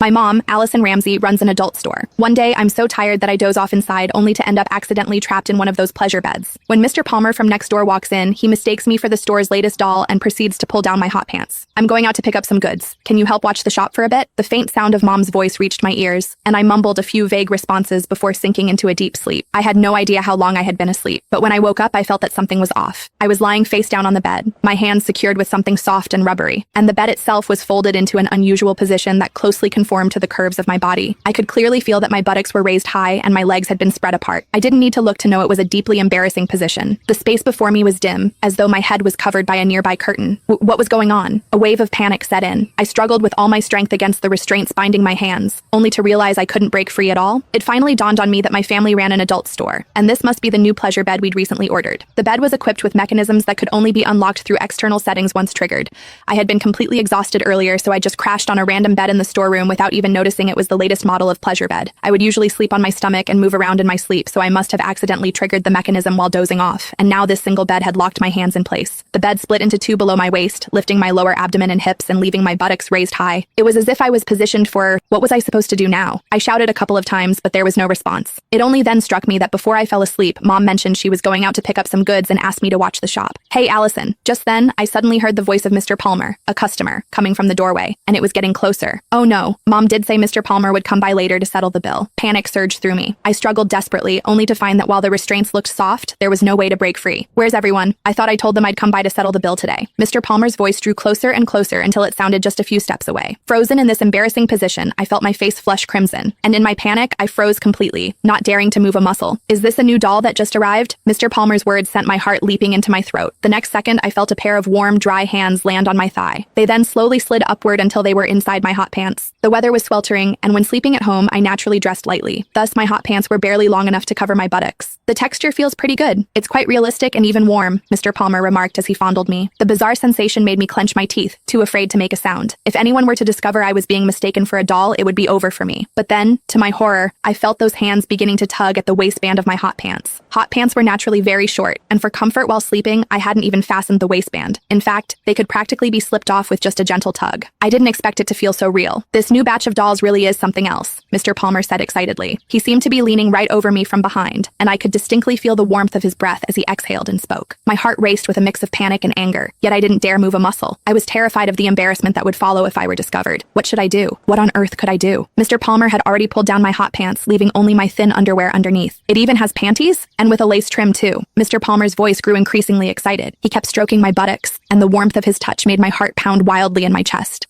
My mom, Allison Ramsey, runs an adult store. One day, I'm so tired that I doze off inside, only to end up accidentally trapped in one of those pleasure beds. When Mr. Palmer from next door walks in, he mistakes me for the store's latest doll and proceeds to pull down my hot pants. I'm going out to pick up some goods. Can you help watch the shop for a bit? The faint sound of Mom's voice reached my ears, and I mumbled a few vague responses before sinking into a deep sleep. I had no idea how long I had been asleep, but when I woke up, I felt that something was off. I was lying face down on the bed, my hands secured with something soft and rubbery, and the bed itself was folded into an unusual position that closely conformed to the curves of my body. I could clearly feel that my buttocks were raised high and my legs had been spread apart. I didn't need to look to know it was a deeply embarrassing position. The space before me was dim, as though my head was covered by a nearby curtain. What was going on? A wave of panic set in. I struggled with all my strength against the restraints binding my hands, only to realize I couldn't break free at all. It finally dawned on me that my family ran an adult store, and this must be the new pleasure bed we'd recently ordered. The bed was equipped with mechanisms that could only be unlocked through external settings once triggered. I had been completely exhausted earlier, so I just crashed on a random bed in the storeroom without even noticing it was the latest model of pleasure bed. I would usually sleep on my stomach and move around in my sleep, so I must have accidentally triggered the mechanism while dozing off, and now this single bed had locked my hands in place. The bed split into two below my waist, lifting my lower abdomen and hips and leaving my buttocks raised high. It was as if I was positioned for, what was I supposed to do now? I shouted a couple of times, but there was no response. It only then struck me that before I fell asleep, Mom mentioned she was going out to pick up some goods and asked me to watch the shop. Hey, Allison. Just then, I suddenly heard the voice of Mr. Palmer, a customer, coming from the doorway, and it was getting closer. Oh no, Mom did say Mr. Palmer would come by later to settle the bill. Panic surged through me. I struggled desperately, only to find that while the restraints looked soft, there was no way to break free. Where's everyone? I thought I told them I'd come by to settle the bill today. Mr. Palmer's voice drew closer and closer until it sounded just a few steps away. Frozen in this embarrassing position, I felt my face flush crimson, and in my panic, I froze completely, not daring to move a muscle. Is this a new doll that just arrived? Mr. Palmer's words sent my heart leaping into my throat. The next second, I felt a pair of warm, dry hands land on my thigh. They then slowly slid upward until they were inside my hot pants. The weather was sweltering, and when sleeping at home, I naturally dressed lightly. Thus, my hot pants were barely long enough to cover my buttocks. The texture feels pretty good. It's quite realistic and even warm, Mr. Palmer remarked as he fondled me. The bizarre sensation made me clench my teeth, too afraid to make a sound. If anyone were to discover I was being mistaken for a doll, it would be over for me. But then, to my horror, I felt those hands beginning to tug at the waistband of my hot pants. Hot pants were naturally very short, and for comfort while sleeping, I hadn't even fastened the waistband. In fact, they could practically be slipped off with just a gentle tug. I didn't expect it to feel so real. This new batch of dolls really is something else, Mr. Palmer said excitedly. He seemed to be leaning right over me from behind, and I could distinctly feel the warmth of his breath as he exhaled and spoke. My heart raced with a mix of panic and anger, yet I didn't dare move a muscle. I was terrified of the embarrassment that would follow if I were discovered. What should I do? What on earth could I do? Mr. Palmer had already pulled down my hot pants, leaving only my thin underwear underneath. It even has panties, and with a lace trim too. Mr. Palmer's voice grew increasingly excited. He kept stroking my buttocks, and the warmth of his touch made my heart pound wildly in my chest.